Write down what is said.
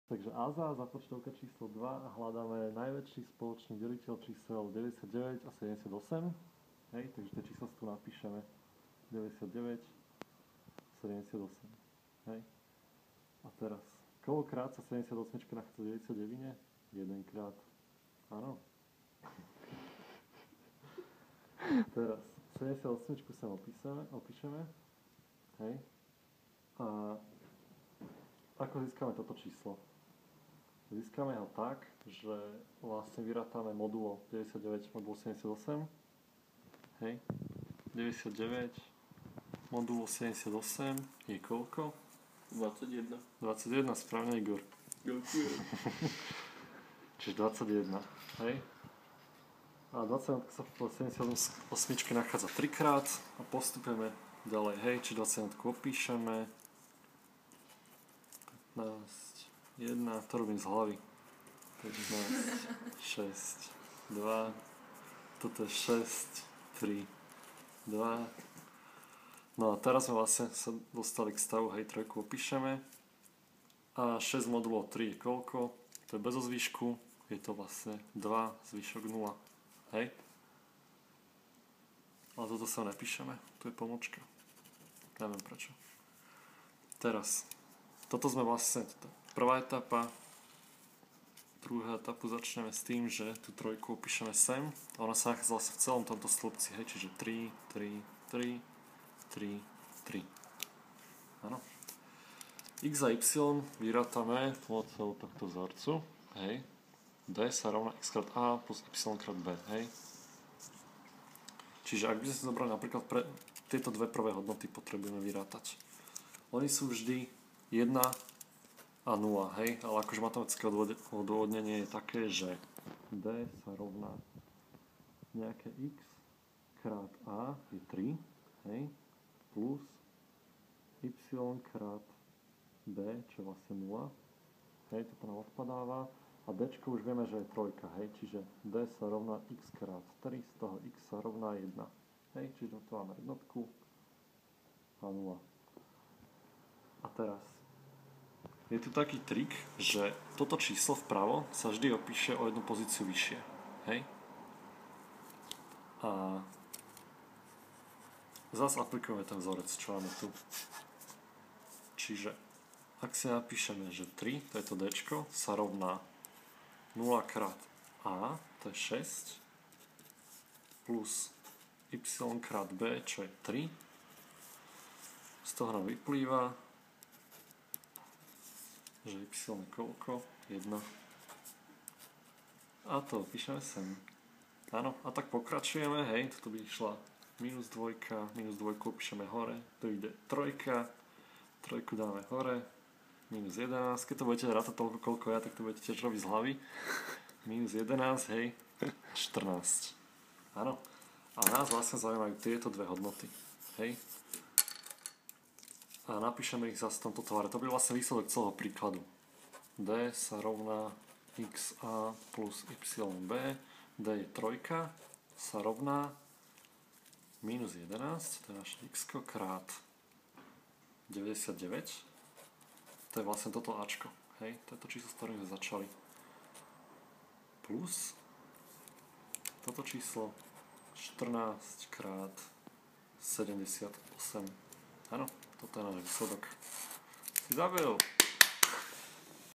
Takže A za započtovka číslo 2 a hľadáme najväčší spoločný deliteľ čísel 99 a 78. Hej, takže tie čísla si tu napíšeme. 99, 78. Hej. A teraz, koľkokrát sa 78 nachádza v 99? Jedenkrát. Áno. Teraz 78 sa opíšeme. Hej. A ako získame toto číslo? Získame ho tak, že vlastne vyrátame modulo 99 modulo 78. Hej. 99 modulo 78 je koľko? 21. 21, správne, Igor. Ďakujem. Čiže 21, hej? A 21 sa v 78 nachádza 3 krát a postupujeme ďalej, hej? Čiže 21 opíšeme. 15, 1, to robím z hlavy. 15, 6, 2, toto je 6, 3, 2. No a teraz sme vlastne sa dostali k stavu, hej, trojku opíšeme. A 6 modulo 3 je koľko? To je bez zvýšku, je to vlastne 2, zvýšok 0, hej? Ale toto sa nepíšeme, tu je pomočka. Neviem prečo. Teraz, toto sme vlastne, prvá etapa, druhú etapu začneme s tým, že tú trojku opíšeme sem a ona sa nachádza vlastne v celom tomto stĺpci, hej, čiže 3, 3, 3, 3, 3. Áno. X a y vyrátame pomocou tohto vzorcu, hej. D sa rovná x krát a plus y krát b, hej. Čiže ak by sme si zobrali napríklad tieto dve prvé hodnoty potrebujeme vyrátať. Oni sú vždy 1 a 0, hej, ale akože matematické odôvodnenie je také, že D sa rovná nejaké x krát a je 3, hej, plus y krát b, čo je vlastne 0, hej, toto nám odpadáva a d už vieme, že je trojka, hej, čiže d sa rovná x krát 3, z toho x sa rovná 1, hej, čiže tu máme jednotku a 0. A teraz je tu taký trik, že toto číslo vpravo sa vždy opíše o jednu pozíciu vyššie, hej, a zase aplikujeme ten vzorec, čo máme tu. Čiže ak si napíšeme, že 3, to je to d, sa rovná 0 krát a, to je 6, plus y krát b, čo je 3, z toho nám vyplýva, že y je koľko? 1. A to píšeme sem. Áno, a tak pokračujeme, hej, toto by išla minus 2 píšeme hore, tu ide 3, trojku dáme hore, minus 11, keď to budete rátať toľko, koľko ja, tak to budete tiež robiť z hlavy. Minus 11, hej, 14. Áno, a nás vlastne zaujímajú tieto dve hodnoty, hej. A napíšeme ich zase v tomto tvare, to by vlastne výsledok celého príkladu. D sa rovná xa plus yb, D je 3, sa rovná minus 11, to je naše x krát 99, to je vlastne toto ačko, hej, to je to číslo, s ktorým sme začali, plus toto číslo 14 krát 78, áno, toto je náš výsledok. Si zabil!